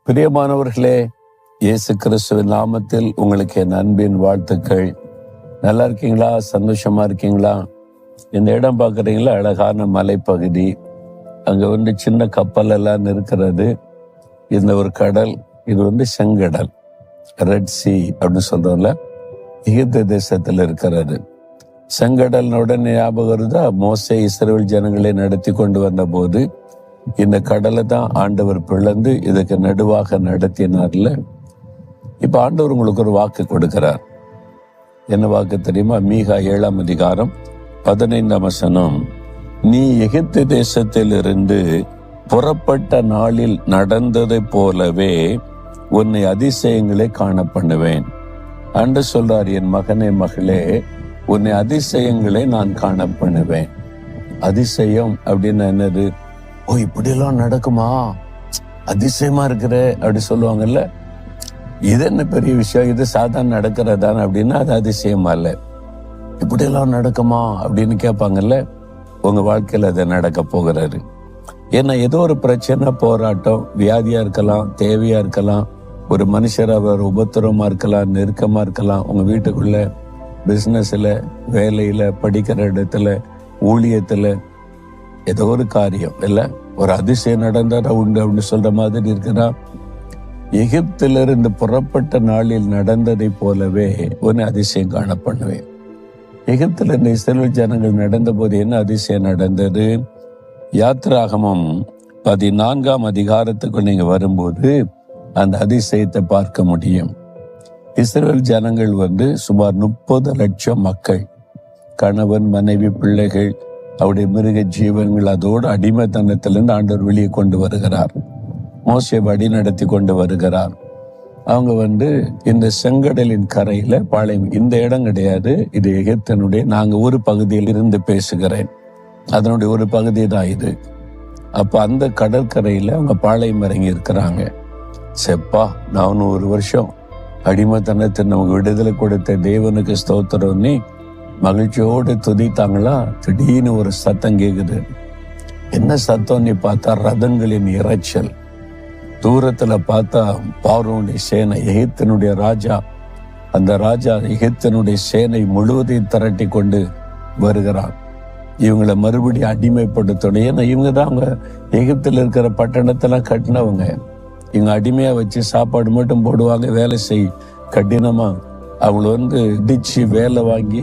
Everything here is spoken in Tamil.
பிரியமானவர்களே, இயேசு கிறிஸ்துவின் நாமத்தில் உங்களுக்கு என் அன்பின் வாழ்த்துக்கள். நல்லா இருக்கீங்களா? சந்தோஷமா இருக்கீங்களா? இந்த இடம் பார்க்குறீங்களா? அழகான மலைப்பகுதி. அங்கே சின்ன கப்பல் எல்லாம் இருக்கிறது. இந்த ஒரு கடல், இது செங்கடல், ரெட் சி அப்படின்னு சொல்றோம்ல, எகிப்து தேசத்தில் இருக்கிறது. செங்கடலுடன் ஞாபகம் வருதா? மோசே இஸ்ரவேல் ஜனங்களை நடத்தி கொண்டு வந்த போது இந்த கடலை தான் ஆண்டவர் பிளந்து இதுக்கு நடுவாக நடத்தினார்ல. இப்ப ஆண்டவர் உங்களுக்கு ஒரு வாக்கு கொடுக்கிறார். என்ன வாக்கு தெரியுமா? மீகா 7ஆம் அதிகாரம் 15ஆம் வசனம். நீ எகிப்து தேசத்திலிருந்து புறப்பட்ட நாளில் நடந்ததை போலவே உன்னை அதிசயங்களை காண பண்ணுவேன். ஆண்டு சொல்றார், என் மகனே மகளே, உன்னை அதிசயங்களை நான் காண பண்ணுவேன். அதிசயம் அப்படின்னு என்னது? ஓ, இப்படியெல்லாம் நடக்குமா, அதிசயமா இருக்கிற அப்படி சொல்லுவாங்கல்ல. இது என்ன பெரிய விஷயம், இது சாதாரண நடக்கிறதான் அப்படின்னா அது அதிசயமா இல்லை. இப்படியெல்லாம் நடக்குமா அப்படின்னு கேட்பாங்கல்ல. உங்க வாழ்க்கையில் அது நடக்க போகிறாரு. ஏன்னா ஏதோ ஒரு பிரச்சனை, போராட்டம், வியாதியா இருக்கலாம், தேவையா இருக்கலாம், ஒரு மனுஷர் அவர் உபத்திரமா இருக்கலாம், நெருக்கமா இருக்கலாம், உங்க வீட்டுக்குள்ள, பிசினஸ்ல, வேலையில, படிக்கிற இடத்துல, ஊழியத்துல, ஏதோ ஒரு காரியம் இல்ல, ஒரு அதிசயம் நடந்தாரா உண்டு அப்படின்னு சொல்ற மாதிரி இருக்கிறா. எகிப்திலிருந்து புறப்பட்ட நாளில் நடந்ததை போலவே உன்னை அதிசயம் காண பண்ணுவேன். எகிப்தில் இந்த இஸ்ரவேல் ஜனங்கள் நடந்த போது என்ன அதிசயம் நடந்தது? யாத்திராகமம் 14ஆம் அதிகாரத்துக்கு நீங்க வரும்போது அந்த அதிசயத்தை பார்க்க முடியும். இஸ்ரவேல் ஜனங்கள் சுமார் 30 லட்சம் மக்கள், கணவன், மனைவி, பிள்ளைகள், அவருடைய மிருக ஜீவன்கள், அதோடு அடிமைத்தனத்திலிருந்து ஆண்டவர் வெளியே கொண்டு வருகிறார். மோசே வழி நடத்தி கொண்டு வருகிறார். அவங்க இந்த செங்கடலின் கரையில பாளையம். இந்த இடம் கிடையாது, இது எகிப்தினுடைய, நாங்க ஒரு பகுதியில் இருந்து பேசுகிறேன், அதனுடைய ஒரு பகுதி தான் இது. அப்ப அந்த கடற்கரையில அவங்க பாளையம் இறங்கி இருக்கிறாங்க. செப்பா, 400 வருஷம் அடிமைத்தனத்தை நமக்கு விடுதலை கொடுத்த தேவனுக்கு ஸ்தோத்திரம் நீ மகிழ்ச்சியோடு துதித்தாங்களா. திடீர்னு ஒரு சத்தம் கேக்குது. என்ன சத்தம் நீ பார்த்தா? ரதங்களின் இரைச்சல். தூரத்துல பார்த்தா பார்வோனுடைய சேனை, எகிப்தினுடைய ராஜா. அந்த ராஜா எகிப்தினுடைய சேனை முழுவதையும் திரட்டி கொண்டு வருகிறான். இவங்களை மறுபடியும் அடிமைப்படுத்தணும். ஏன்னா இவங்க தான் அவங்க எகிப்தில் இருக்கிற பட்டணத்தெல்லாம் கட்டினவங்க. இவங்க அடிமையா வச்சு சாப்பாடு மட்டும் போடுவாங்க, வேலை செய் கடினமா. அவங்கள இடிச்சு வேலை வாங்கி